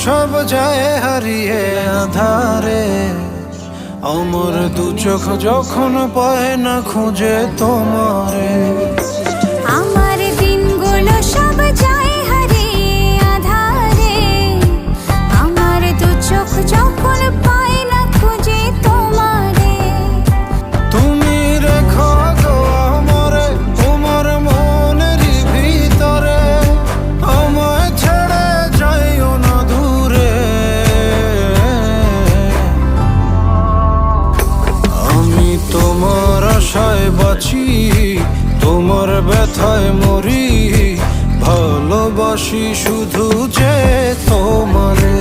সব যায় হারিয়ে আধারে, আমার দু চোখ যখন পায় না খুঁজে তোমারে। আমার দিনগুলো সব যায় হারিয়ে আধারে, আমার দু চোখ যখন পায় না খুঁজে তোমারে। তুমি রেখো গো আমারে তোমার মনেরই ভিতরে, আমায় ছেড়ে যাইও না দূরে। আমি তোমার আশায় বাঁচি, তোমার ব্যথায় মরি, ভালোবাসি শুধু যে তোমারে।